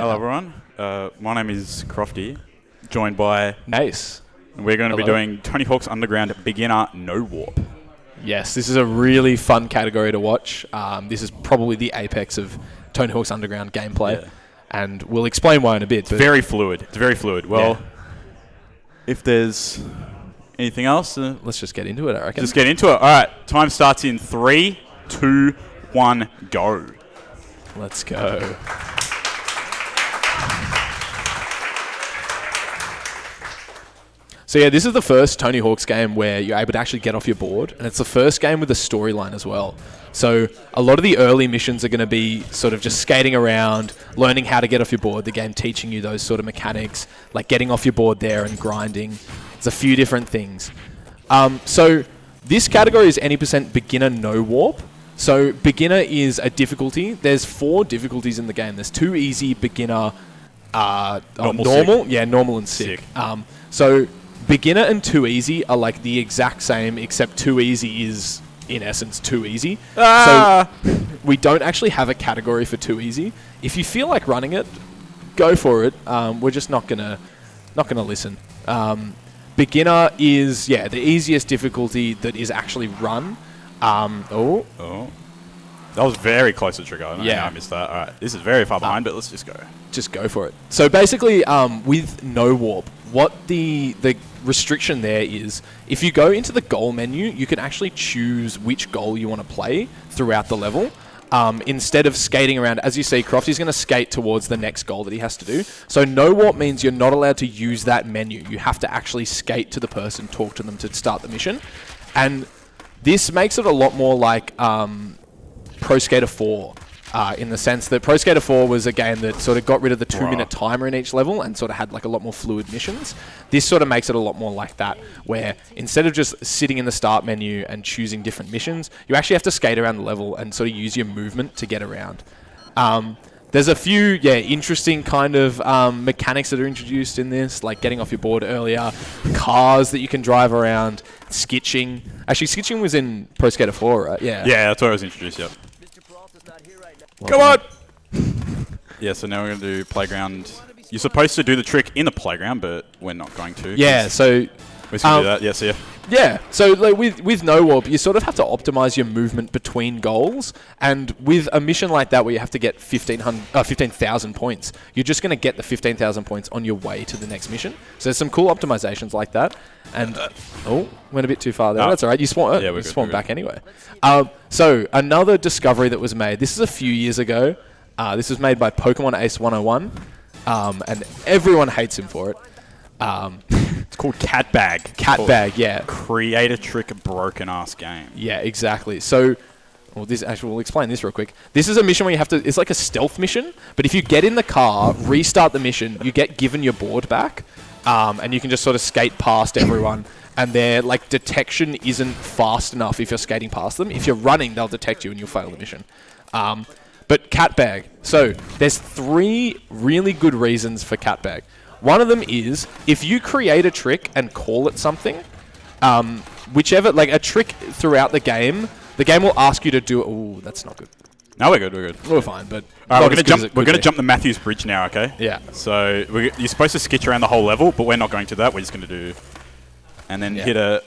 Hello, everyone. My name is Crofty, joined by Ace. And we're going to be doing Tony Hawk's Underground Beginner No Warp. Yes, this is a really fun category to watch. This is probably the apex of Tony Hawk's Underground gameplay, and we'll explain why in a bit. It's very fluid. It's very fluid. Well, if there's anything else, let's just get into it, I reckon. Just get into it. All right, time starts in 3, 2, 1, go. Let's go. So yeah, this is the first Tony Hawk's game where you're able to actually get off your board, and it's the first game with a storyline as well. So a lot of the early missions are going to be sort of just skating around, learning how to get off your board, the game teaching you those sort of mechanics, like getting off your board there and grinding. It's a few different things. So this category is any % beginner no warp. So beginner is a difficulty. There's 4 difficulties in the game. There's 2 easy, beginner, normal. Yeah, normal and sick. So beginner and 2 easy are like the exact same, except 2 easy is, in essence, 2 easy. So we don't actually have a category for 2 easy. If you feel like running it, go for it. We're just not gonna listen. Beginner is the easiest difficulty that is actually run. That was very close to trigger. I missed that. All right, this is very far behind, but let's just go. Just go for it. So basically, with no warp, what the restriction there is, if you go into the goal menu, you can actually choose which goal you want to play throughout the level. Instead of skating around, as you see, Crofty's going to skate towards the next goal that he has to do. So no warp means you're not allowed to use that menu. You have to actually skate to the person, talk to them to start the mission. And this makes it a lot more like Pro Skater 4. In the sense that Pro Skater 4 was a game that sort of got rid of the 2-minute timer in each level and sort of had like a lot more fluid missions. This sort of makes it a lot more like that, where instead of just sitting in the start menu and choosing different missions, you actually have to skate around the level and sort of use your movement to get around. There's a few interesting kind of mechanics that are introduced in this, like getting off your board earlier, cars that you can drive around, skitching. Actually, skitching was in Pro Skater 4, right? Yeah, that's where it was introduced, yep. Come on! So now we're going to do playground. You're supposed to do the trick in the playground, but we're not going to. Yeah, so we're just going to do that. See ya. Yeah, so like with no warp, you sort of have to optimize your movement between goals, and with a mission like that where you have to get 15,000 points, you're just going to get the 15,000 points on your way to the next mission. So there's some cool optimizations like that. And went a bit too far there. That's all right. You spawn back anyway. So another discovery that was made. This is a few years ago. This was made by Pokemon Ace 101, and everyone hates him for it. It's called Cat Bag. Bag, yeah. Create a trick, broken ass game. Yeah, exactly. So, we'll explain this real quick. This is a mission where you have to. It's like a stealth mission, but if you get in the car, restart the mission, you get given your board back, and you can just sort of skate past everyone. And their like detection isn't fast enough if you're skating past them. If you're running, they'll detect you and you'll fail the mission. But Cat Bag. So there's 3 really good reasons for Cat Bag. One of them is if you create a trick and call it something, whichever, like a trick throughout the game will ask you to do it. Ooh, that's not good. No, we're good. We're fine, but all right, we're going to jump the Matthews Bridge now, okay? Yeah. So you're supposed to skitch around the whole level, but we're not going to that. We're just going to do, and then hit a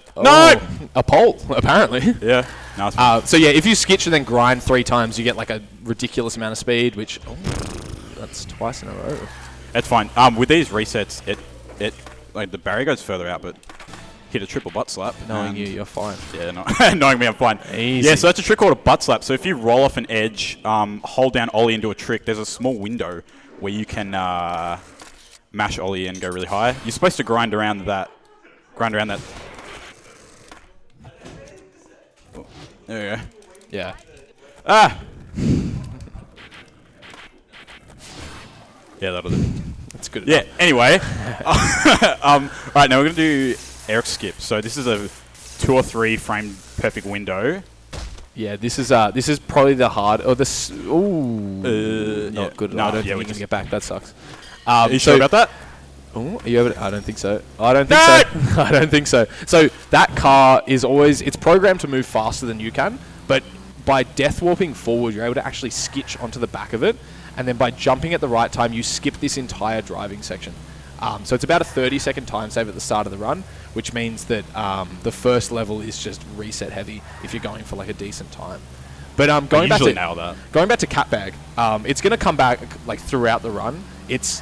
a pole apparently. Yeah. No, so if you skitch and then grind 3 times, you get like a ridiculous amount of speed, which that's twice in a row. It's fine. With these resets, it like the barrier goes further out, but hit a triple butt slap. Knowing you're fine. Yeah, knowing me, I'm fine. Easy. Yeah, so that's a trick called a butt slap. So if you roll off an edge, hold down Ollie and do a trick, there's a small window where you can mash Ollie and go really high. You're supposed to grind around that. Oh, there you go. Yeah. Yeah, that'll do. That's good. Yeah. Anyway, right now we're gonna do Eric skip. So this is a 2 or 3 frame perfect window. Yeah, this is probably the hard or the not good. No, I don't think we can get back. That sucks. Are you sure about that? Oh, are you able to, I don't think so. I don't think so. So that car is it's programmed to move faster than you can, but by death warping forward, you're able to actually skitch onto the back of it. and then by jumping at the right time, you skip this entire driving section. So it's about a 30-second time save at the start of the run, which means that the first level is just reset heavy if you're going for like a decent time. But going back to Catbag, it's going to come back like throughout the run. It's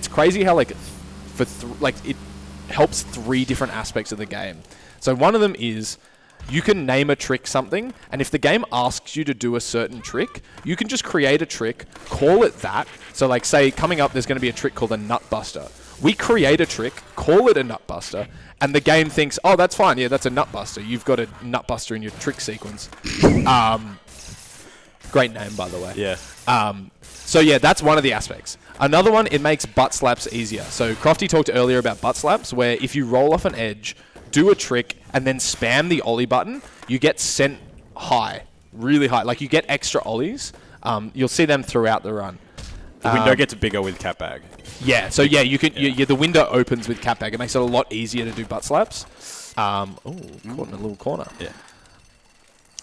crazy how like it helps 3 different aspects of the game. So one of them is you can name a trick something, and if the game asks you to do a certain trick, you can just create a trick, call it that. So like say coming up, there's going to be a trick called a Nut Buster. We create a trick, call it a Nut Buster, and the game thinks, oh, that's fine. Yeah, that's a Nut Buster. You've got a Nut Buster in your trick sequence. Great name, by the way. Yeah. So yeah, that's one of the aspects. Another one, it makes butt slaps easier. So Crofty talked earlier about butt slaps, where if you roll off an edge, do a trick, and then spam the ollie button, you get sent high, really high. Like you get extra ollies. You'll see them throughout the run. The window gets bigger with Catbag. Yeah, so yeah, you can. Yeah. The window opens with Catbag. It makes it a lot easier to do butt slaps. Caught in a little corner. Yeah.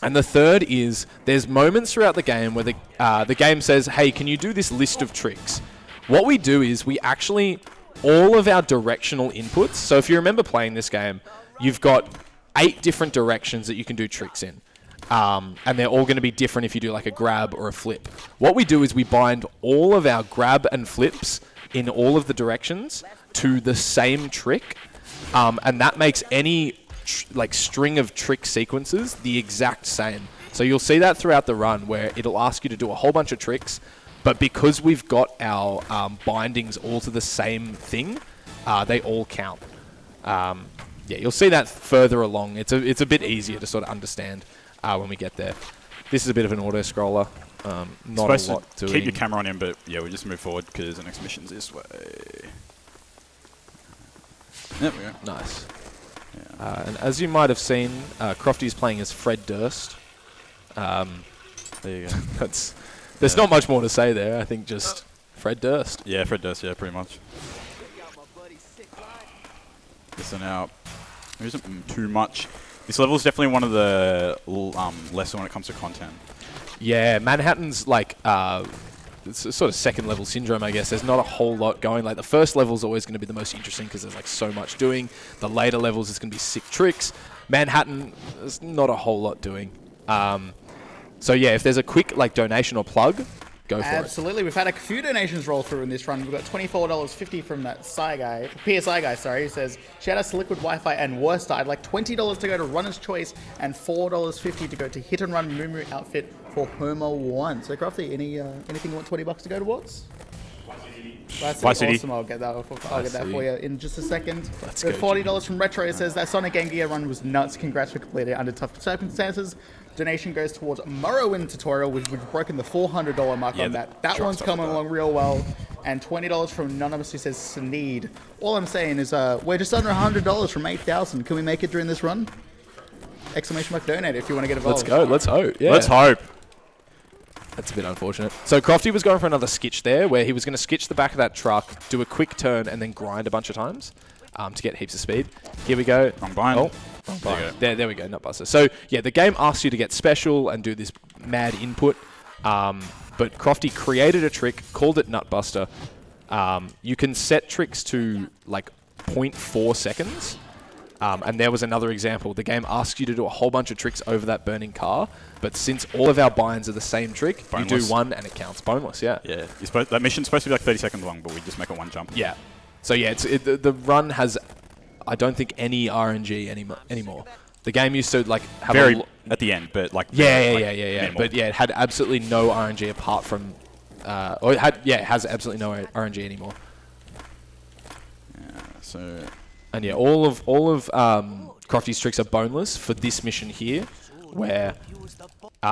And the third is there's moments throughout the game where the game says, hey, can you do this list of tricks? What we do is we actually, all of our directional inputs, so if you remember playing this game, you've got 8 different directions that you can do tricks in. And they're all going to be different if you do like a grab or a flip. What we do is we bind all of our grab and flips in all of the directions to the same trick. And that makes any string of trick sequences the exact same. So you'll see that throughout the run where it'll ask you to do a whole bunch of tricks, but because we've got our bindings all to the same thing, they all count. Yeah, you'll see that further along. It's a bit easier to sort of understand when we get there. This is a bit of an auto scroller. Not a lot to keep your camera on him, but yeah, we just move forward because the next mission's this way. There we go. Nice. Yeah. And as you might have seen, Crofty's playing as Fred Durst. There you go. There's not much more to say there. I think just Fred Durst. Yeah, Fred Durst. Yeah, pretty much. So now, there isn't too much. This level is definitely one of the lesser when it comes to content. Yeah, Manhattan's like it's sort of second level syndrome, I guess. There's not a whole lot going. Like the first level is always going to be the most interesting because there's like so much doing. The later levels is going to be sick tricks. Manhattan, there's not a whole lot doing. So yeah, if there's a quick like donation or plug, go for it. Absolutely. We've had a few donations roll through in this run. We've got $24.50 from that PSI guy, who says, shout out to Liquid Wi-Fi and Worcester. I'd like $20 to go to Runner's Choice and $4.50 to go to Hit and Run Moomoo outfit for Homo 1. So Crofty, anything you want $20 to go towards? Vice City. Awesome. I'll get that for you in just a second. Let's go. go, $40 from Retro. It says that Sonic Game Gear run was nuts. Congrats for completing it under tough circumstances. Donation goes towards Morrowind tutorial, which we've broken the $400 mark on that. That one's coming along real well. And $20 from Anonymous who says Sneed. All I'm saying is we're just under $100 from 8,000. Can we make it during this run? Exclamation mark donate if you want to get involved. Let's go. Let's hope. Yeah. Let's hope. That's a bit unfortunate. So Crofty was going for another skitch there, where he was going to skitch the back of that truck, do a quick turn, and then grind a bunch of times to get heaps of speed. Here we go. Wrong bind. Oh, wrong bind. There we go. Nut Buster. So yeah, the game asks you to get special and do this mad input. But Crofty created a trick, called it Nut Buster. You can set tricks to like 0.4 seconds. And there was another example. The game asks you to do a whole bunch of tricks over that burning car, but since all of our binds are the same trick, boneless. You do one and it counts. Boneless, yeah. Yeah. That mission's supposed to be like 30 seconds long, but we just make it one jump. Yeah. So yeah, the run has, I don't think, any RNG anymore. The game used to like have at the end, but like yeah. Minimal. But yeah, it had absolutely no RNG apart from, it has absolutely no RNG anymore. Yeah. So. And yeah, all of Crofty's tricks are boneless for this mission here, where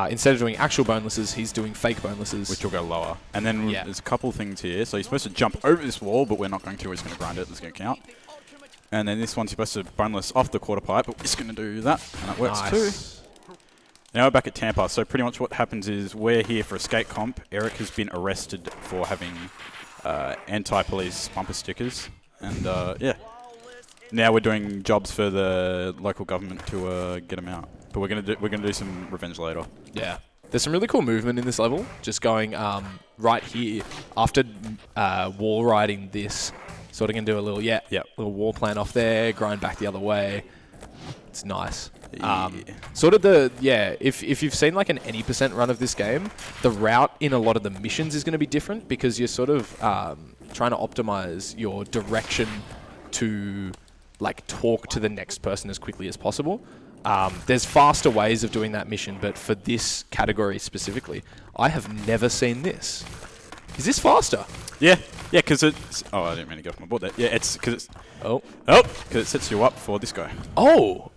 instead of doing actual bonelesses, he's doing fake bonelesses. Which will go lower. And then there's a couple things here. So you're supposed to jump over this wall, but we're not going to. We're just going to grind it. It's going to count. And then this one's supposed to boneless off the quarter pipe, but we're just going to do that. And that works too. Now we're back at Tampa. So pretty much what happens is we're here for a skate comp. Eric has been arrested for having anti-police bumper stickers. And yeah. Now we're doing jobs for the local government to get them out, but we're gonna do some revenge later. Yeah, there's some really cool movement in this level. Just going right here, after wall riding this, sort of going to do a little, little wall plan off there, grind back the other way. It's nice. Sort of if you've seen like an any % run of this game, the route in a lot of the missions is going to be different because you're sort of trying to optimize your direction to like talk to the next person as quickly as possible. There's faster ways of doing that mission, but for this category specifically, I have never seen this. Is this faster? Yeah, because it's... Oh, I didn't mean to get off my board there. Yeah, it's because it's... Oh, because it sets you up for this guy. Oh,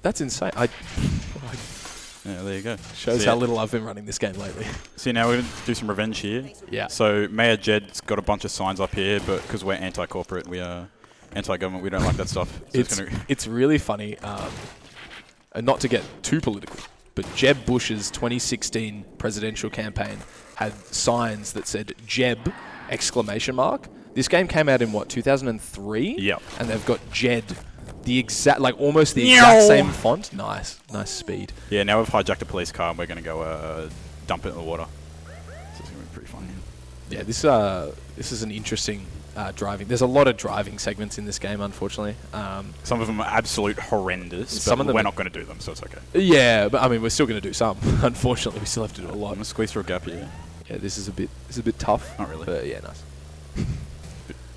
that's insane. Yeah, there you go. Shows how little I've been running this game lately. See, now we're going to do some revenge here. Yeah. So Mayor Jed's got a bunch of signs up here, but because we're anti-corporate, we are anti-government, we don't like that stuff. So it's really funny, and not to get too political, but Jeb Bush's 2016 presidential campaign had signs that said Jeb ! This game came out in what, 2003? Yep. And they've got Jed, the exact, like almost the exact same font. Nice speed. Yeah, now we've hijacked a police car and we're going to go dump it in the water. So it's going to be pretty fun. Yeah, this is an interesting driving. There's a lot of driving segments in this game, unfortunately. Some of them are absolute horrendous, some but of them we're not going to do them, so it's okay. Yeah, but I mean, we're still going to do some. Unfortunately, we still have to do a lot. I'm going to squeeze through a gap here. Yeah, this is a bit tough. Not really. But yeah, nice.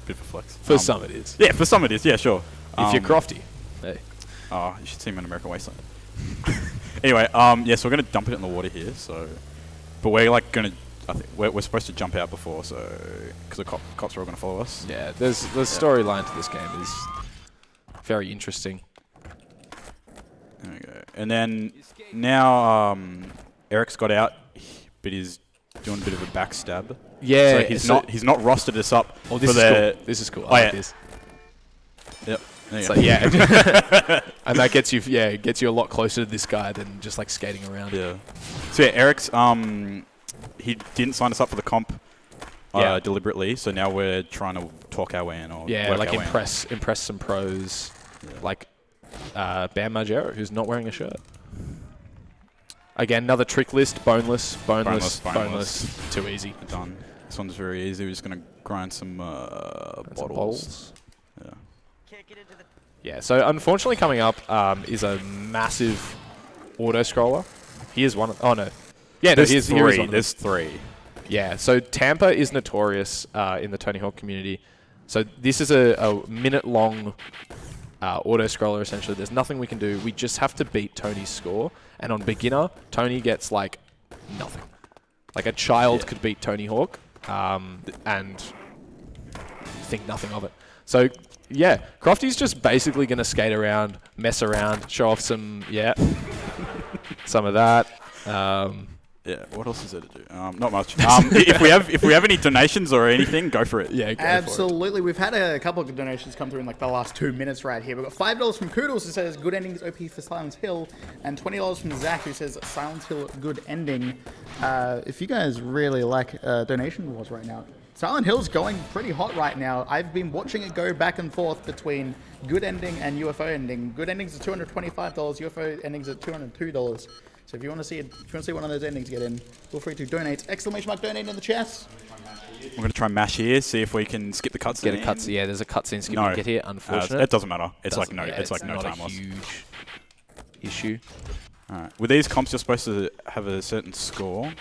Bit of a flex. For some it is. Yeah, for some it is. Yeah, sure. If you're crofty. Hey. Oh, you should see him in American Wasteland. Anyway, yeah, so we're going to dump it in the water here. So, but we're like going to... I think we're supposed to jump out before, so because the cops are all going to follow us. Yeah, the storyline to this game is very interesting. There we go. And then now Eric's got out, but he's doing a bit of a backstab. Yeah, so he's not rostered us up. Oh, this for is cool. This is cool. I like this. Yep. There you so go. Yeah, and that gets you a lot closer to this guy than just like skating around. Yeah. So yeah, Eric's he didn't sign us up for the comp deliberately, so now we're trying to talk our way in. Or like impress some pros, like Bam Margera, who's not wearing a shirt. Again, another trick list: boneless. Too easy. Done. This one's very easy. We're just gonna grind some bottles. Yeah. Yeah. So unfortunately, coming up is a massive auto scroller. Here's one. Oh no. Yeah, there's three. There's three. Yeah, so Tampa is notorious in the Tony Hawk community. So this is a minute-long auto-scroller, essentially. There's nothing we can do. We just have to beat Tony's score. And on beginner, Tony gets, like, nothing. Like, a child could beat Tony Hawk and think nothing of it. So, yeah, Crofty's just basically going to skate around, mess around, show off some, some of that. Yeah, what else is there to do? Not much. If we have any donations or anything, go for it. Yeah, go absolutely. For it. We've had a couple of donations come through in like the last 2 minutes right here. We've got $5 from Koodles who says good endings OP for Silent Hill, and $20 from Zach who says Silent Hill good ending. If you guys really like donation wars right now, Silent Hill's going pretty hot right now. I've been watching it go back and forth between good ending and UFO ending. Good endings are $225, UFO endings are $202. So if you want to see one of those endings get in, feel free to donate. ! Donate in the chat. We're going to try mash here, see if we can skip the cutscene. Get a cutscene. Yeah, there's a cutscene skip you get here. Unfortunately, it doesn't matter. It's like no time loss. Huge issue. All right. With these comps, you're supposed to have a certain score.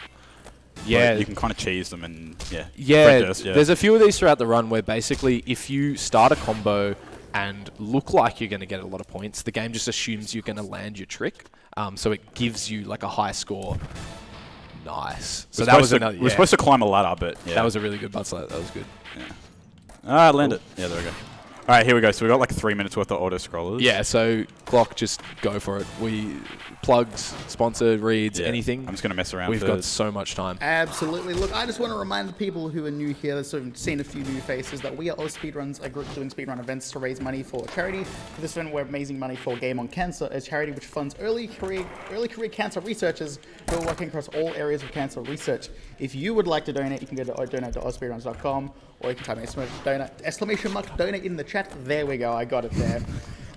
Yeah, you can kind of cheese them and There's a few of these throughout the run where basically if you start a combo and look like you're going to get a lot of points, the game just assumes you're going to land your trick. So it gives you like a high score. Nice. So that was another. We're supposed to climb a ladder, but that was a really good butt slap. That was good. Yeah. Land it. Yeah, there we go. All right, here we go. So we got like 3 minutes worth of auto scrollers. Yeah. So Glock, just go for it. Plugs, sponsored reads, anything. I'm just gonna mess around. We've got so much time. Absolutely. Look, I just want to remind the people who are new here, that's sort of seen a few new faces, that we are AusSpeedruns, a group doing speedrun events to raise money for charity. For this event, we're raising money for Game on Cancer, a charity which funds early career cancer researchers who are working across all areas of cancer research. If you would like to donate, you can go to donate.ausspeedruns.com, or you can type exclamation mark donate in the chat. There we go. I got it there.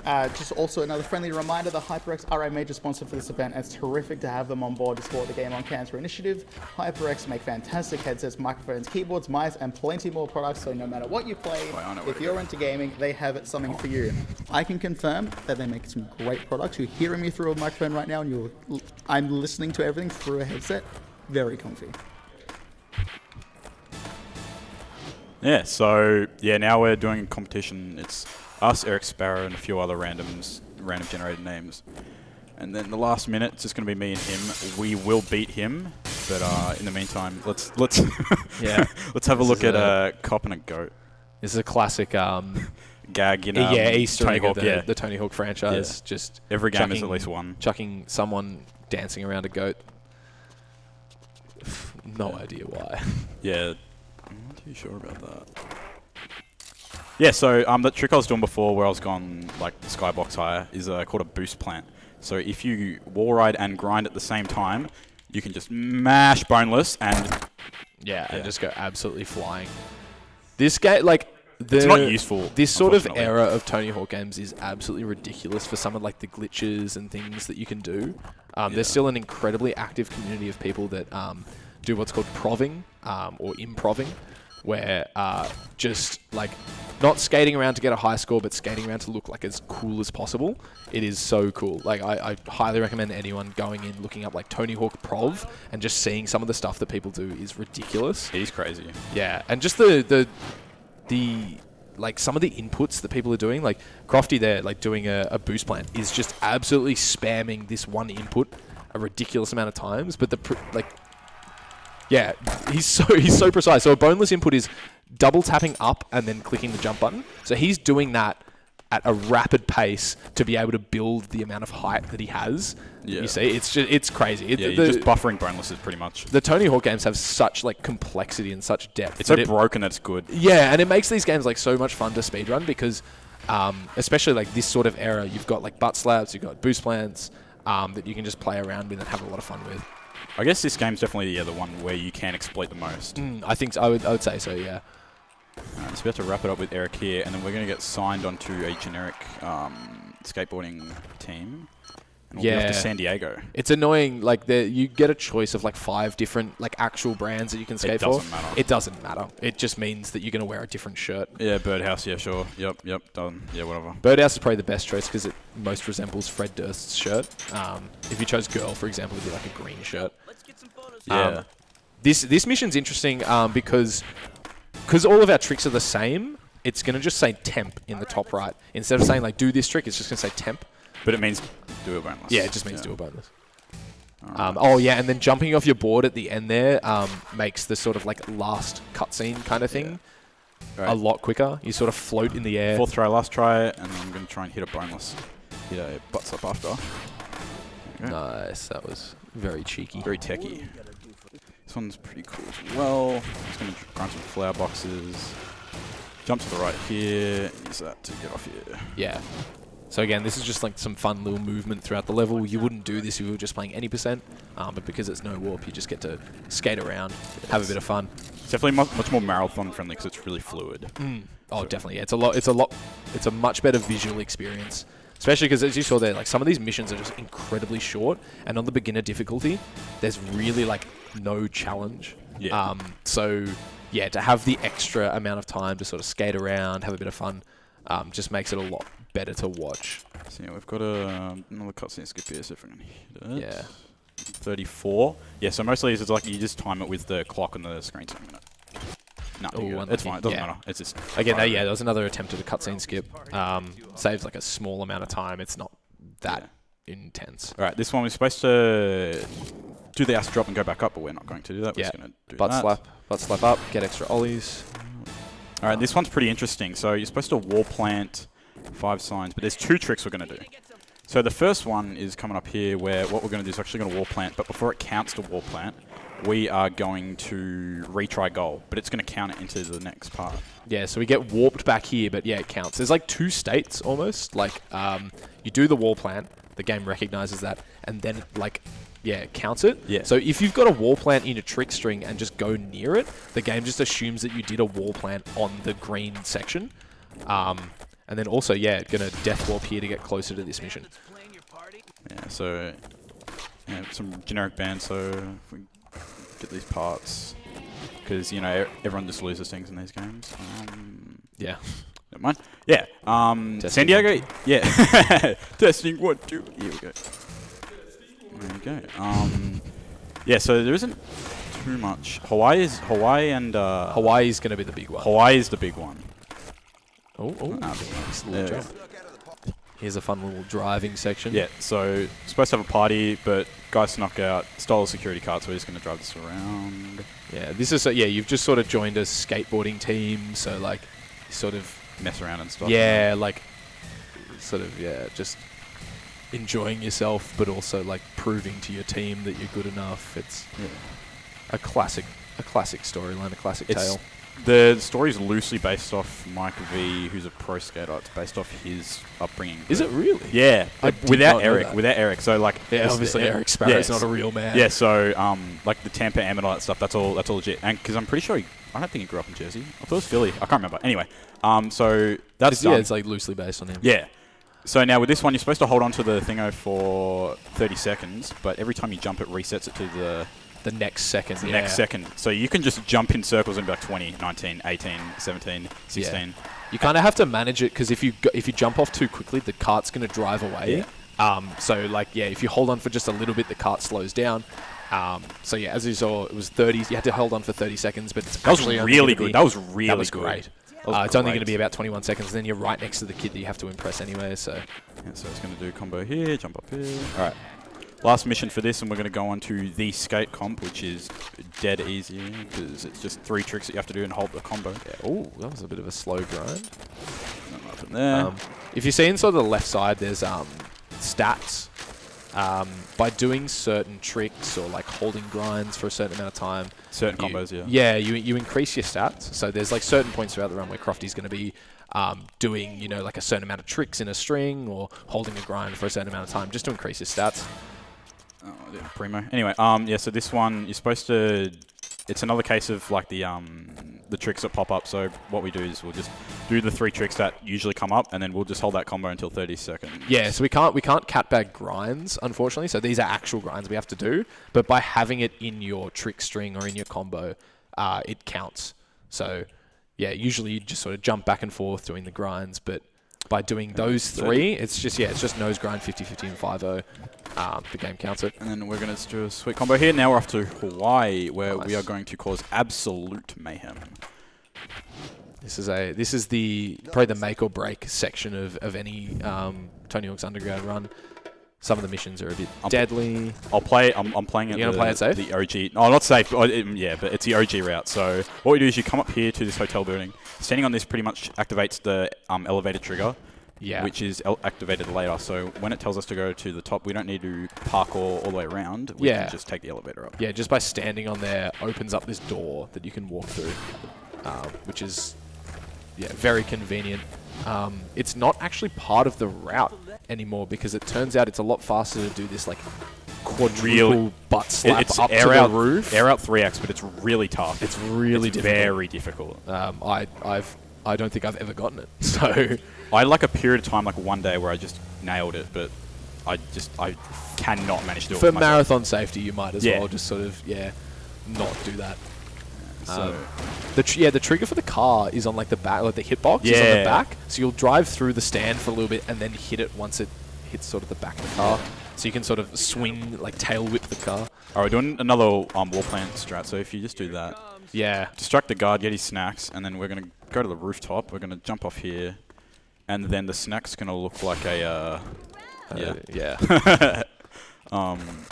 Just also another friendly reminder, the HyperX are a major sponsor for this event, and it's terrific to have them on board to support the Game on Cancer initiative. HyperX make fantastic headsets, microphones, keyboards, mice, and plenty more products, so no matter what you play, if you're into gaming, they have something for you. I can confirm that they make some great products. You're hearing me through a microphone right now, and I'm listening to everything through a headset. Very comfy. Yeah, so now we're doing a competition. It's us, Eric Sparrow, and a few other random generated names. And then the last minute, it's just going to be me and him. We will beat him, but in the meantime, let's let's have a look at Cop and a Goat. This is a classic gag, Easter Tony egg Hawk, of the Tony Hawk franchise. Just every game is at least one. Chucking someone dancing around a goat. No idea why. Yeah, I'm not too sure about that. Yeah, so the trick I was doing before where I was going like skybox higher is called a boost plant. So if you wall ride and grind at the same time, you can just mash boneless and... and just go absolutely flying. This game, it's not useful. This sort of era of Tony Hawk games is absolutely ridiculous for some of the glitches and things that you can do. There's still an incredibly active community of people that do what's called proving or improving, where just not skating around to get a high score, but skating around to look as cool as possible. It is so cool. I highly recommend anyone going in, looking up Tony Hawk Prov, and just seeing some of the stuff that people do is ridiculous. It is crazy. Yeah, and just the some of the inputs that people are doing, Crofty there, doing a boost plant, is just absolutely spamming this one input a ridiculous amount of times, but he's so precise. So a boneless input is double tapping up and then clicking the jump button. So he's doing that at a rapid pace to be able to build the amount of height that he has. Yeah. You see, it's crazy. You're just buffering bonelesses pretty much. The Tony Hawk games have such complexity and such depth. It's so broken that it's good. Yeah, and it makes these games so much fun to speedrun because, especially this sort of era, you've got butt slaps, you've got boost plants that you can just play around with and have a lot of fun with. I guess this game's definitely the one where you can exploit the most. I think so. I would say so, yeah. Alright, so we have to wrap it up with Eric here, and then we're going to get signed onto a generic skateboarding team. And we'll be off to San Diego. It's annoying. You get a choice of 5 different actual brands that you can skate for. It doesn't matter. It doesn't matter. It just means that you're going to wear a different shirt. Yeah, Birdhouse. Yeah, sure. Yep. Done. Yeah, whatever. Birdhouse is probably the best choice because it most resembles Fred Durst's shirt. If you chose Girl, for example, it'd be a green shirt. Yeah. This mission's interesting because all of our tricks are the same. It's going to just say temp in the top right. Instead of saying do this trick, it's just going to say temp. But it means do a boneless. Yeah, it just means do a boneless. And then jumping off your board at the end there makes the sort of last cutscene kind of thing a lot quicker. You sort of float in the air. Fourth try, last try, and then I'm going to try and hit a boneless. Hit a butt slap after. Nice, that was very cheeky. Very techy. This one's pretty cool as well. Just going to grind some flower boxes. Jump to the right here. Use that to get off here. Yeah. So again, this is just some fun little movement throughout the level. You wouldn't do this if you were just playing any %, but because it's no warp, you just get to skate around, have a bit of fun. It's definitely much more marathon friendly because it's really fluid. Oh, definitely. Yeah, it's a much better visual experience. Especially because, as you saw there, some of these missions are just incredibly short, and on the beginner difficulty, there's really no challenge. Yeah. To have the extra amount of time to sort of skate around, have a bit of fun, just makes it a lot better to watch. So we've got another cutscene skip here, so if I can hit it. Yeah. 34. Yeah, so mostly it's you just time it with the clock on the screen. So no, it's fine. It doesn't matter. It's just again. There was another attempt at a cutscene skip. Saves a small amount of time. It's not that intense. All right, this one we're supposed to do the acid drop and go back up, but we're not going to do that. We're just going to do butt slap up, get extra ollies. All right, this one's pretty interesting. So you're supposed to wall plant 5 signs, but there's 2 tricks we're going to do. So the first one is coming up here, where what we're going to do is actually going to wall plant, but before it counts to wall plant, we are going to retry goal, but it's going to count it into the next part. Yeah, so we get warped back here, but yeah, it counts. There's 2 states almost. You do the wall plant, the game recognizes that, and then it counts it. Yeah. So if you've got a wall plant in a trick string and just go near it, the game just assumes that you did a wall plant on the green section. And And then also, yeah, going to death warp here to get closer to this mission. Yeah, so yeah, some generic bands, so if we get these parts, because, you know, everyone just loses things in these games. Yeah. Never mind. Yeah, San Diego, yeah. Testing 1, 2, here we go. There we go. Yeah, so there isn't too much. Hawaii and Hawaii's going to be the big one. Hawaii is the big one. Oh, nice little jump. Here's a fun little driving section. Yeah, so supposed to have a party, but guy snuck out, stole a security card, so we're just going to drive this around. Yeah, this is you've just sort of joined a skateboarding team, so like you sort of mess around and stuff. Yeah, like sort of just enjoying yourself, but also like proving to your team that you're good enough. It's a classic storyline, a classic tale. The story is loosely based off Mike V, who's a pro skater. It's based off his upbringing. Is it really? Yeah, without Eric. So like, obviously Eric Sparrow's not a real man. Yeah, so like the Tampa Am and all that stuff. That's all legit. And because I'm pretty sure I don't think he grew up in Jersey. I thought it was Philly. I can't remember. Anyway, so that's done. Yeah, it's like loosely based on him. Yeah. So now with this one, you're supposed to hold on to the thingo for 30 seconds, but every time you jump, it resets it to the next second. Next second. So you can just jump in circles and be like 20, 19, 18, 17, 16. Yeah. You kind of have to manage it because if you jump off too quickly, the cart's going to drive away. Yeah. So like if you hold on for just a little bit, the cart slows down. So yeah, as you saw, it was 30. You had to hold on for 30 seconds, but that was really good. That was really good. Great. It's only going to be about 21 seconds, and then you're right next to the kid that you have to impress anyway. So yeah, so it's going to do combo here, jump up here. All right. Last mission for this, and we're going to go on to the skate comp, which is dead easy because it's just 3 tricks that you have to do and hold the combo. Yeah. Oh, that was a bit of a slow grind. Nothing there. If you see inside the left side, there's stats. By doing certain tricks or like holding grinds for a certain amount of time, certain combos, yeah, you increase your stats. So there's like certain points throughout the run where Crofty's going to be doing like a certain amount of tricks in a string or holding a grind for a certain amount of time just to increase his stats. Oh, yeah, primo. Anyway, yeah, so this one, you're supposed to... It's another case of like the tricks that pop up. So what we do is we'll just do the 3 tricks that usually come up, and then we'll just hold that combo until 30 seconds. Yeah, so we can't catbag grinds, unfortunately. So these are actual grinds we have to do. But by having it in your trick string or in your combo, it counts. So yeah, usually you just sort of jump back and forth doing the grinds, but by doing those 3, it's just nose grind 50, 50, and 5-0. The game counts it. And then we're going to do a sweet combo here. Now we're off to Hawaii, where we are going to cause absolute mayhem. This is probably the make or break section of any Tony Hawk's Underground run. Some of the missions are a bit deadly. I'm playing it. You're gonna play it safe? The OG. No, not safe. Yeah, but it's the OG route. So what we do is you come up here to this hotel building. Standing on this pretty much activates the elevator trigger. Yeah. Which is activated later. So when it tells us to go to the top, we don't need to parkour all the way around. We can just take the elevator up. Yeah, just by standing on there opens up this door that you can walk through, which is very convenient. It's not actually part of the route anymore because it turns out it's a lot faster to do this like quadruple butt slap up to the roof. Air out 3x, but it's really tough. It's really difficult. Very difficult. I don't think I've ever gotten it. So I had like a period of time, like one day, where I just nailed it, but I cannot manage to do it. For marathon safety, you might as well just sort of not do that. So the trigger for the car is on like the back, like the hitbox is on the back. So you'll drive through the stand for a little bit and then hit it once it hits sort of the back of the car. So you can sort of swing, like tail whip the car. All right, we're doing another wall plan strat. So if you just do that, distract the guard, get his snacks, and then we're gonna go to the rooftop. We're gonna jump off here, and then the snack's gonna look like a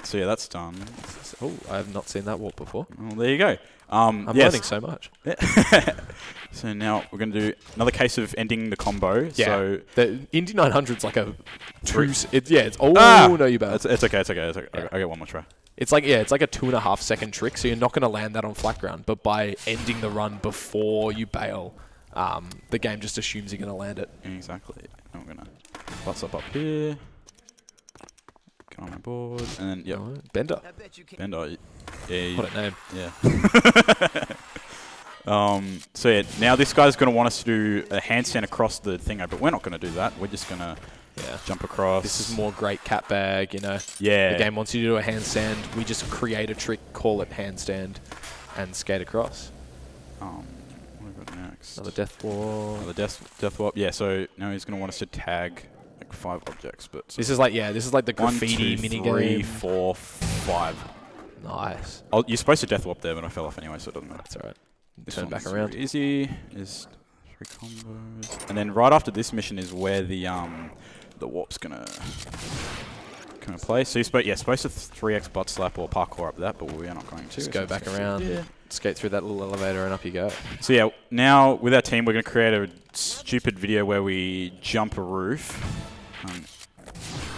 so yeah, that's done. Oh, I have not seen that walk before. Well, there you go. I'm learning so much. So now we're going to do another case of ending the combo. Yeah. So the Indy 900's like a two. No, you bad. It's okay. I get one more try. It's like a 2.5 second trick, so you're not going to land that on flat ground. But by ending the run before you bail, the game just assumes you're going to land it. Exactly. Now we're going to butts up here. Get on my board, and then Bender. Yeah. What a name. Yeah. So yeah, now this guy's going to want us to do a handstand across the thing, but we're not going to do that. We're just going to jump across. This is more great cat bag, you know. Yeah. The game wants you to do a handstand. We just create a trick, call it handstand, and skate across. What have we got next? Another death wall. Another death warp. Yeah, so now he's going to want us to tag like 5 objects. But This is like the graffiti 1, 2, minigame. 3, 4, 5. Nice. You're supposed to death warp there, but I fell off anyway, so it doesn't matter. That's all right. This Turn one's back around. really easy. Is 3 combos, and then right after this mission is where the warp's gonna come into play. So you're supposed to 3x butt slap or parkour up that, but we are not going to. Just go back around, skate through that little elevator, and up you go. So yeah, now with our team, we're gonna create a stupid video where we jump a roof.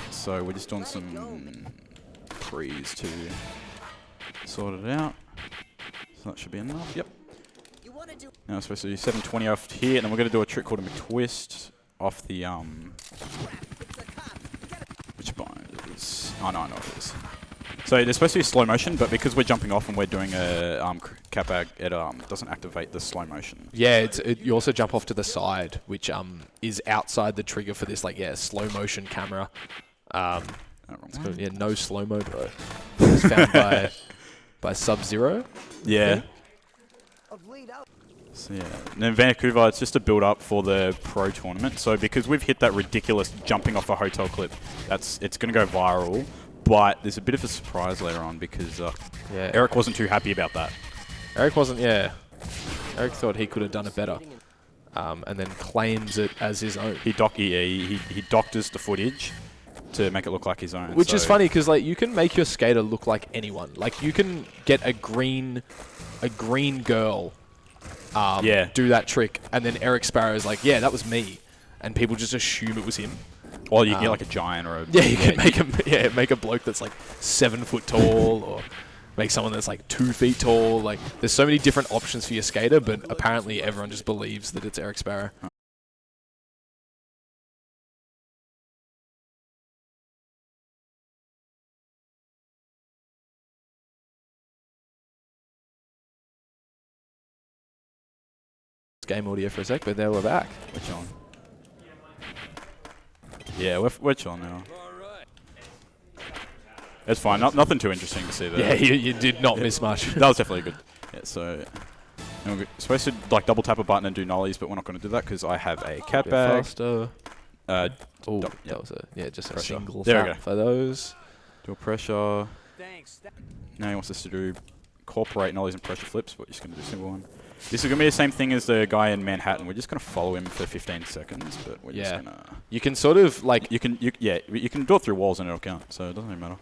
So we're just doing some freeze to sort it out. So that should be enough. Yep. Now we're supposed to do 720 off here, and then we're going to do a trick called a McTwist off the, which bind it is? Oh, no, I know what it is. So there's supposed to be slow motion, but because we're jumping off and we're doing a cat bag, it doesn't activate the slow motion. Yeah, you also jump off to the side, which is outside the trigger for this, slow motion camera. No slow-mo, bro. It was found by Sub-Zero. Yeah. So yeah, and then Vancouver, it's just a build-up for the pro tournament. So because we've hit that ridiculous jumping off a hotel clip, it's going to go viral. But there's a bit of a surprise later on because Eric wasn't too happy about that. Eric wasn't, Eric thought he could have done it better, and then claims it as his own. He doctors the footage to make it look like his own. Which is funny because you can make your skater look like anyone. Like you can get a green girl do that trick, and then Eric Sparrow's like, yeah, that was me, and people just assume it was him. Or you can get like a giant or a... Yeah, you can make a bloke that's 7 foot tall, or make someone that's 2 feet tall. There's so many different options for your skater, but apparently everyone just believes that it's Eric Sparrow. Game audio for a sec, but there we're back. We're chilling. Yeah, we're chilling now. It's fine. Nothing too interesting to see there. Yeah, you did not miss much. That was definitely good. Yeah, so we're supposed to double tap a button and do nollies, but we're not going to do that because I have a cat bag. Faster. That was just a pressure. single there we tap go. for those. Do a pressure. Now he wants us to do incorporate nollies and pressure flips, but we're just going to do a simple one. This is going to be the same thing as the guy in Manhattan. We're just going to follow him for 15 seconds, but we're just going to... You can sort of you can do it through walls and it'll count, so it doesn't really matter.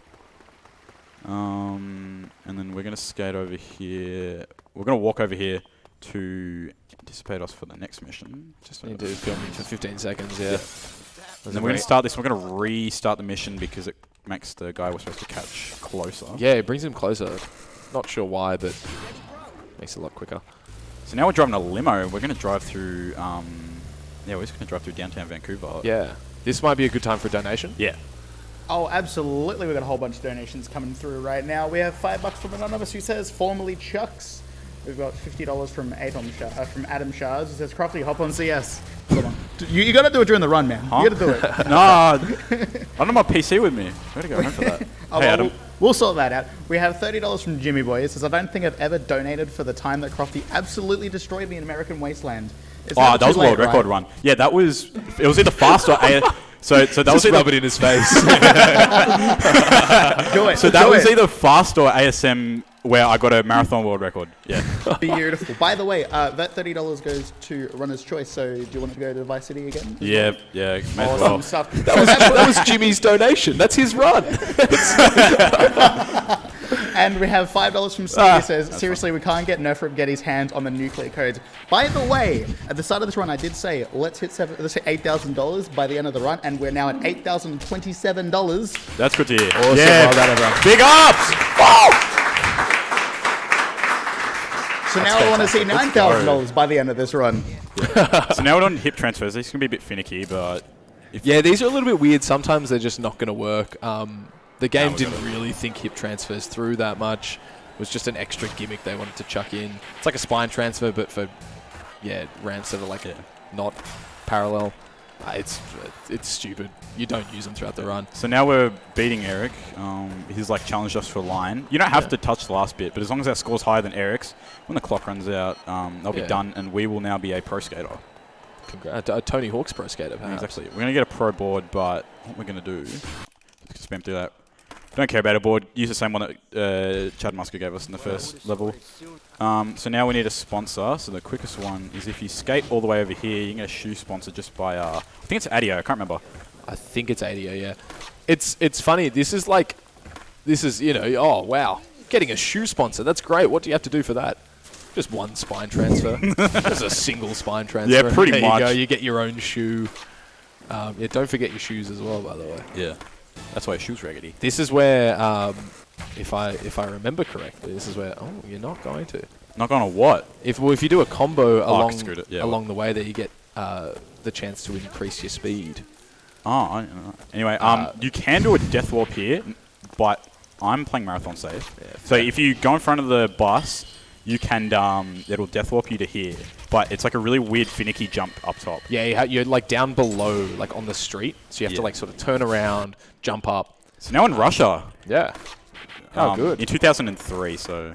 And then we're going to skate over here. We're going to walk over here to anticipate us for the next mission. Just need to film him for 15 seconds, yeah. And then we're going to start this. We're going to restart the mission because it makes the guy we're supposed to catch closer. Yeah, it brings him closer. Not sure why, but makes it a lot quicker. So now we're driving a limo. We're going to drive through, we're just going to drive through downtown Vancouver. Yeah. This might be a good time for a donation. Yeah. Oh, absolutely. We've got a whole bunch of donations coming through right now. We have $5 from Anonymous who says, formerly Chucks. We've got $50 from Adam Shards who says, Crofty, hop on CS. Come on. You got to do it during the run, man. Huh? You got to do it. No, I don't have my PC with me. I got to go home for that. Hey, Adam. We'll sort that out. We have $30 from Jimmy Boy. He says, I don't think I've ever donated for the time that Crofty absolutely destroyed me in American Wasteland. That was a world record run. Yeah, it was either fast or... So that was rub it in his face. Do it. So that was either fast or ASM where I got a marathon world record. Yeah. Beautiful. By the way, that $30 goes to Runner's Choice. So do you want to go to Vice City again? Yeah, may as awesome well. stuff. That was Jimmy's donation. That's his run. And we have $5 from Steve who says, seriously, we can't get Nerfrip get his hands on the nuclear codes. By the way, at the start of this run, I did say, let's hit $8,000 by the end of the run, and we're now at $8,027. That's good to hear. Awesome. Yeah. Well done, everyone. Big ups! Woo! So now I want to see $9,000 by the end of this run. So now we're on hip transfers. These can be a bit finicky, but... these are a little bit weird. Sometimes they're just not going to work. The game didn't really think hip transfers through that much. was just an extra gimmick they wanted to chuck in. It's like a spine transfer, but for ramps that are like not parallel. It's stupid. You don't use them throughout the run. So now we're beating Eric. He's like challenged us for a line. You don't have to touch the last bit, but as long as our score's higher than Eric's, when the clock runs out, they'll be done, and we will now be a pro skater. Tony Hawk's pro skater, perhaps. Exactly. We're going to get a pro board, but what we're going to do, just spam through that. Don't care about a board. Use the same one that Chad Musker gave us in the first level. So now we need a sponsor. So the quickest one is if you skate all the way over here, you can get a shoe sponsor just by, I think it's Adio. I can't remember. I think it's Adio, yeah. It's funny. This is, you know, oh, wow. Getting a shoe sponsor. That's great. What do you have to do for that? Just one spine transfer. Just a single spine transfer. Yeah, pretty much. You go. You get your own shoe. Yeah, don't forget your shoes as well, by the way. Yeah. That's why your shoes raggedy. This is where, if I remember correctly, this is where, you're not going to. Not going to what? If you do a combo along the way, there you get the chance to increase your speed. Oh, anyway, you can do a death warp here, but I'm playing marathon safe. Yeah, so if you go in front of the bus, you can, it'll death warp you to here. But it's like a really weird, finicky jump up top. Yeah, you're like down below, like on the street. So you have to like sort of turn around, jump up. So now in Russia. Yeah. Oh, good. In 2003, so.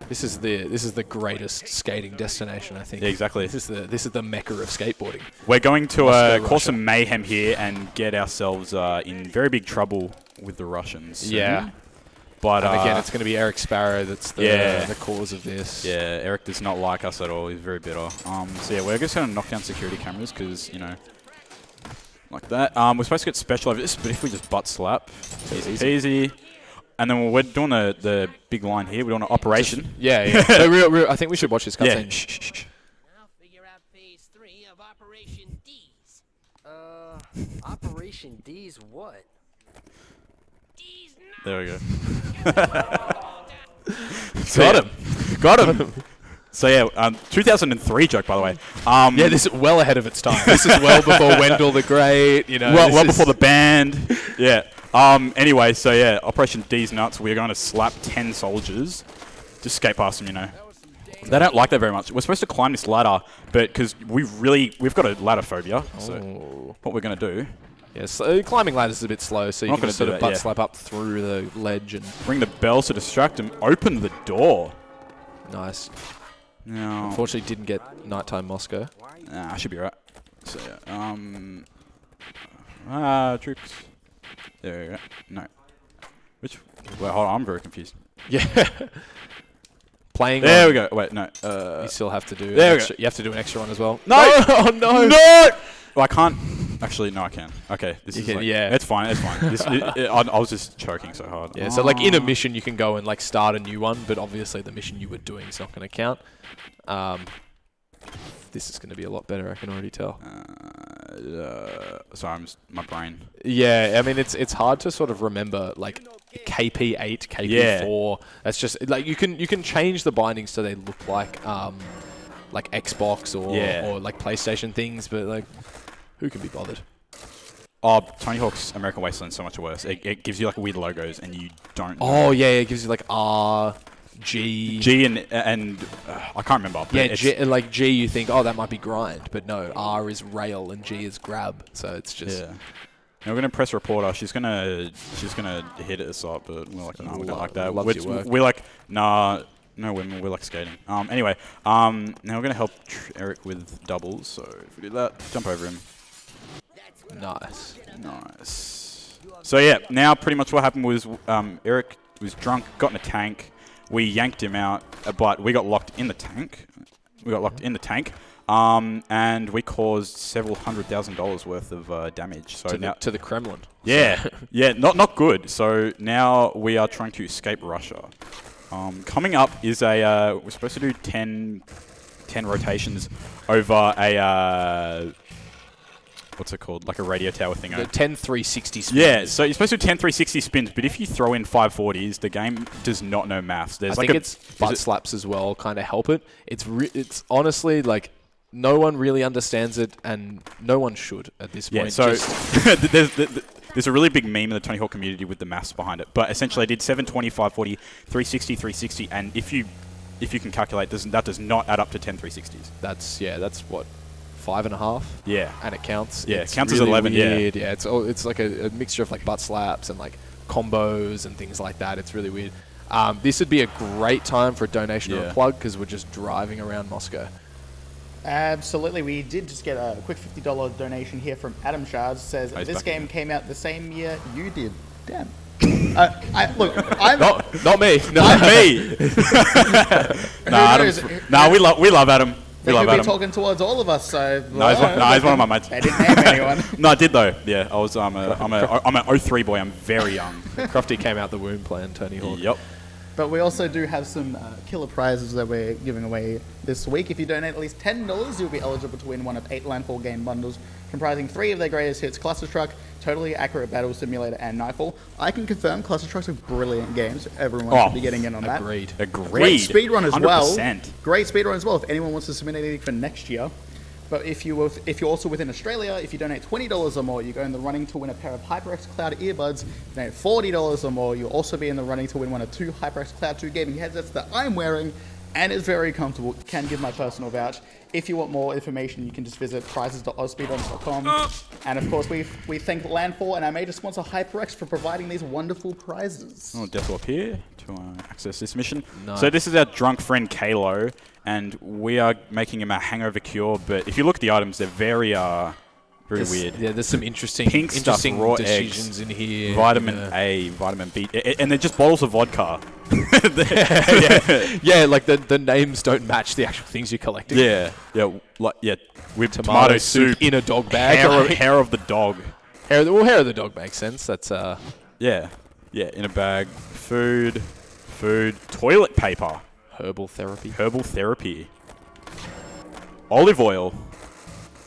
This is the greatest skating destination, I think. Yeah, exactly. This is the mecca of skateboarding. We're going to cause some mayhem here and get ourselves in very big trouble with the Russians. Yeah. But and again, it's going to be Eric Sparrow that's the cause of this. Yeah, Eric does not like us at all. He's very bitter. So yeah, we're just going to knock down security cameras because, you know, like that. We're supposed to get special over this, but if we just butt slap, easy. And then we're doing the big line here. We're doing an operation. So real, I think we should watch this cutscene. Shh. Now figure out phase 3 of Operation D's. Operation D's what? D's not. There we go. Got him. So yeah, 2003 joke, by the way. Yeah, this is well ahead of its time. This is well before Wendell the Great. You know, well before the band. Yeah. Anyway, so yeah, Operation D's nuts. We're going to slap 10 soldiers. Just skate past them, you know. They don't like that very much. We're supposed to climb this ladder, but because we've got a ladder phobia. So what we're going to do? Yeah, so climbing ladders is a bit slow, so you can sort of butt slap up through the ledge and ring the bell to distract them. Open the door. Nice. No. Unfortunately, didn't get nighttime Moscow. Nah, I should be right. So yeah. Troops. There we go. No. Which? Wait, hold on. I'm very confused. Yeah. Playing. There we go. Wait, no. You still have to do. There we go. You have to do an extra one as well. No. Oh no. No. Well, I can't. Actually, no, I can. Okay, this is yeah. It's fine. I was just choking so hard. Yeah. So like in a mission, you can go and like start a new one, but obviously the mission you were doing is not going to count. This is going to be a lot better. I can already tell. Sorry, my brain. Yeah, I mean it's hard to sort of remember like KP8, KP4. That's just like you can change the bindings so they look like Xbox or like PlayStation things, but like who can be bothered? Oh, Tony Hawk's American Wasteland's so much worse. It gives you like weird logos and you don't know. Oh yeah, it gives you like R, G and I can't remember. Yeah, like G you think, oh, that might be grind, but no, R is rail and G is grab. So it's just. Yeah. Now we're gonna press reporter. She's gonna hit us up, but we're like, no, we don't like that. We're like, nah, no women. We're like skating. Anyway, now we're gonna help Eric with doubles. So if we do that, jump over him. Nice. So yeah, now pretty much what happened was Eric was drunk, got in a tank. We yanked him out, but we got locked in the tank. And we caused several $100,000 worth of damage. So to the Kremlin. Yeah, yeah, not good. So now we are trying to escape Russia. Coming up is we're supposed to do 10 rotations over a what's it called? Like a radio tower thing. The 10 360 spins. Yeah, so you're supposed to do 10 360 spins, but if you throw in 540s, the game does not know maths. I think it's butt slaps as well kind of help it. It's honestly like no one really understands it, and no one should at this point. Yeah, so there's a really big meme in the Tony Hawk community with the maths behind it. But essentially, I did 720, 540, 360, 360, and if you can calculate, that does not add up to 10 360s. That's what, 5.5? Yeah. And it counts. Yeah, it's it counts really as 11. Weird. Yeah. It's like a mixture of like butt slaps and like combos and things like that. It's really weird. This would be a great time for a donation or a plug because we're just driving around Moscow. Absolutely. We did just get a quick $50 donation here from Adam Shards. Says this game came out the same year you did. Damn. I'm not me. Not me. We love Adam. They could be talking towards all of us. So he's one of my mates. I didn't name anyone. No, I did though. Yeah, I'm an 03 boy. I'm very young. Crofty came out the womb playing Tony Hawk. Yep. But we also do have some killer prizes that we're giving away this week. If you donate at least $10, you'll be eligible to win one of 8 Landfall game bundles comprising 3 of their greatest hits, Cluster Truck, Totally Accurate Battle Simulator, and Nightfall. I can confirm Cluster Truck's are brilliant games. Everyone should be getting in on that. Agreed. Great speedrun as 100%. well. Great speedrun as well if anyone wants to submit anything for next year. But if you're also within Australia, if you donate $20 or more, you go in the running to win a pair of HyperX Cloud earbuds. If you donate $40 or more, you'll also be in the running to win one of 2 HyperX Cloud 2 gaming headsets that I'm wearing and is very comfortable. Can give my personal vouch. If you want more information, you can just visit prizes.ausspeedruns.com. And of course, we thank Landfall and our major sponsor HyperX for providing these wonderful prizes. Oh, death warp here to access this mission. Nice. So this is our drunk friend Kalo, and we are making him a hangover cure. But if you look at the items, they're very weird. Yeah, there's some interesting raw decisions eggs, in here. Vitamin A, vitamin B, and they're just bottles of vodka. Yeah, like the names don't match the actual things you're collecting. With tomato soup in a dog bag. Hair of the dog. Hair of the dog makes sense. That's in a bag. Food, toilet paper. Herbal therapy. Olive oil,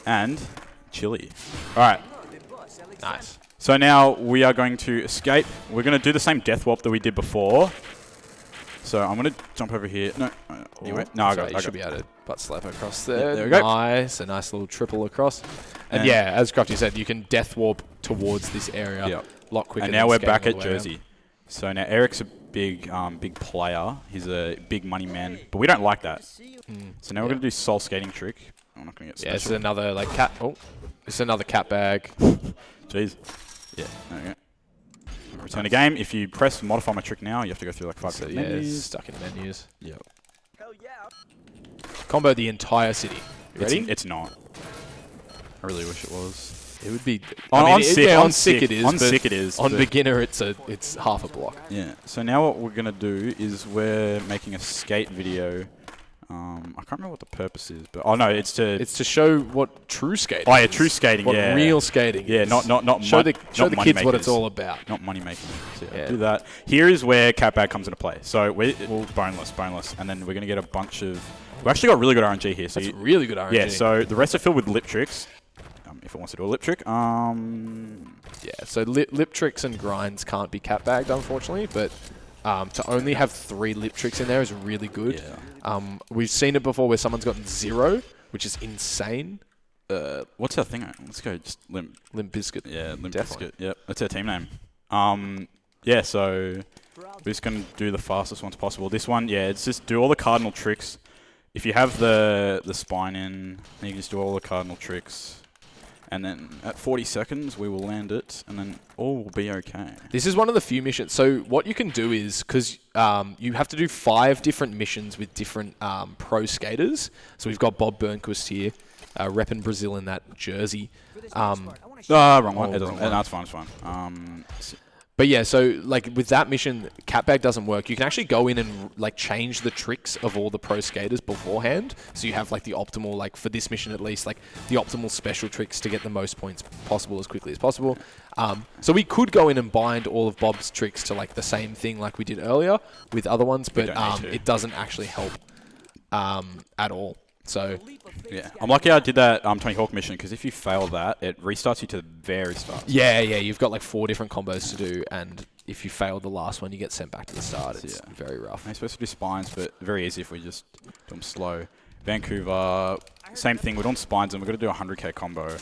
and chili. All right. Nice. So now we are going to escape. We're going to do the same death warp that we did before. So I'm going to jump over here. No, anyway. No, I got it. You should be able to butt slap across there. There we go. Nice. A nice little triple across. And yeah, as Crofty said, you can death warp towards this area a lot quicker. And now we're back at Jersey. So now Eric's a big player. He's a big money man. But we don't like that. So now we're going to do soul skating trick. I'm not going to get special. Yeah, this is another like cat. Oh, this is another cat bag. Jeez. Yeah. There we go. Return a game. If you press modify my trick now, you have to go through like 5 menus. Stuck in menus. Yep. Hell yeah. Combo the entire city. You ready? It's not. I really wish it was. It would be. On sick it is. On sick it is. On beginner, it's half a block. Yeah. So now what we're gonna do is we're making a skate video. I can't remember what the purpose is, but it's to show what true skating. Oh yeah, true skating. What real skating. Yeah, is. not show the kids makers. What it's all about. Not money making. So do that. Here is where Catbag comes into play. So we're boneless, and then we're gonna get a bunch of. We've actually got really good RNG here. So that's really good RNG. Yeah. So the rest are filled with lip tricks. If it wants to do a lip trick. Yeah. So lip tricks and grinds can't be catbagged, unfortunately, but. To only have 3 lip tricks in there is really good. Yeah. We've seen it before where someone's gotten 0, which is insane. What's our thing? Let's go just Limp Bizkit. Yeah, Limp Bizkit. Yep, that's our team name. Yeah, so we're just going to do the fastest ones possible. This one, it's just do all the cardinal tricks. If you have the spine in, then you can just do all the cardinal tricks. And then at 40 seconds, we will land it, and then all will be okay. This is one of the few missions. So what you can do is, because you have to do 5 different missions with different pro skaters. So we've got Bob Burnquist here, repping Brazil in that jersey. Wrong one. It doesn't. No, it's fine. It's fine. But yeah, so like with that mission, catbag doesn't work. You can actually go in and like change the tricks of all the pro skaters beforehand. So you have like the optimal, like for this mission at least, like the optimal special tricks to get the most points possible as quickly as possible. So we could go in and bind all of Bob's tricks to like the same thing like we did earlier with other ones, but it doesn't actually help at all. So yeah, I'm lucky I did that Tony Hawk mission because if you fail that, it restarts you to the very start. Yeah, you've got like 4 different combos to do, and if you fail the last one, you get sent back to the start. It's very rough. I'm supposed to do spines, but very easy if we just do them slow. Vancouver, same thing. We're doing spines, and we're going to do a 100k combo.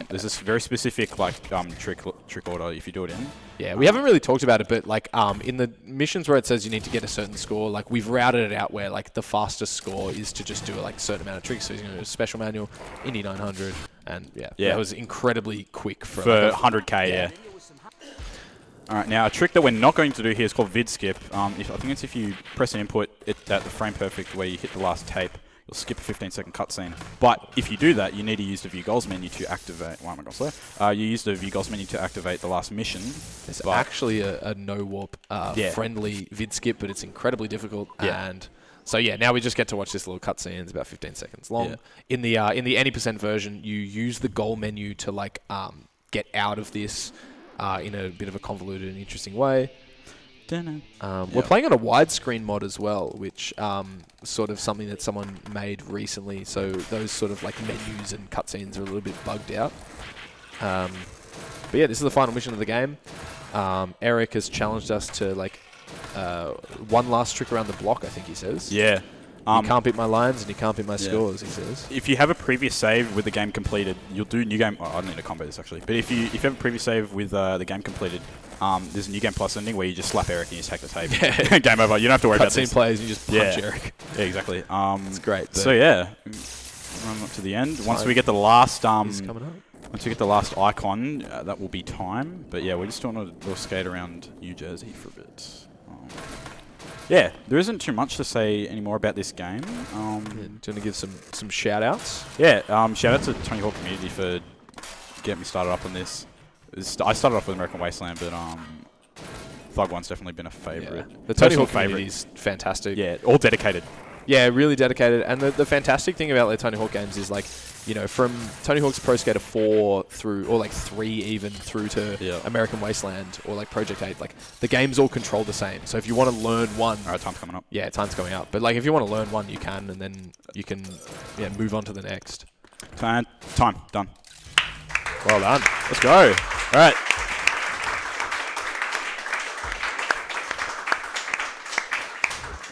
There's this very specific like trick trick order if you do it in. Yeah, we haven't really talked about it, but like in the missions where it says you need to get a certain score, like we've routed it out where like the fastest score is to just do a certain amount of tricks. So he's going to do a special manual, Indy 900, and that was incredibly quick for 100k. Yeah. All right, now a trick that we're not going to do here is called vid skip. I think it's if you press an input at the frame perfect where you hit the last tape, you'll skip a 15-second cutscene. But if you do that, you need to use the view goals menu to activate. Why am I going slow? You use the view goals menu to activate the last mission. It's actually a no warp friendly vid skip, but it's incredibly difficult. Yeah. And so now we just get to watch this little cutscene. It's about 15 seconds long. Yeah. In the any % version, you use the goal menu to get out of this in a bit of a convoluted and interesting way. We're playing on a widescreen mod as well, which sort of something that someone made recently. So those sort of menus and cutscenes are a little bit bugged out. But yeah, this is the final mission of the game. Eric has challenged us to one last trick around the block, I think he says. Yeah. You can't beat my lines and you can't beat my scores, he says. If you have a previous save with the game completed, you'll do new game. I don't need to combo this actually, but if you have a previous save with the game completed, there's a new game plus ending where you just slap Eric and you just take the tape. Yeah. Game over. You don't have to worry about this. Cutscene plays and you just punch Eric. Yeah, exactly. It's great. So yeah, run up to the end. Once we get the last once we get the last icon, that will be time. But yeah, we're just doing a little skate around New Jersey for a bit. Yeah, there isn't too much to say anymore about this game. Do you want to give some shout-outs? Yeah, shout-out to Tony Hawk community for getting me started up on this. I started off with American Wasteland, but Thug 1's definitely been a favourite. Yeah. The Tony Hawk community is fantastic. Yeah, all dedicated. Yeah, really dedicated. And the fantastic thing about the Tony Hawk games is from Tony Hawk's Pro Skater 4 through, or 3 even, through to American Wasteland or Project 8, the games all control the same. So if you want to learn one... Alright, time's coming up. Yeah, time's coming up. But if you want to learn one, you can, and then you can move on to the next. Time. Done. Well done. Let's go. Alright.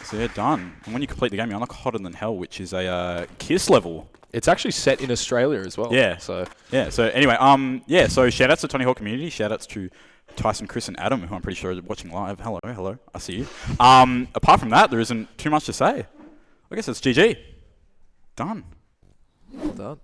So yeah, done. And when you complete the game, you unlock Hotter Than Hell, which is a Kiss level. It's actually set in Australia as well. Yeah. So anyway, so shout outs to Tony Hawk community, shout outs to Tyson, Chris and Adam, who I'm pretty sure are watching live. Hello, I see you. Apart from that, there isn't too much to say. I guess it's GG. Done. Well done.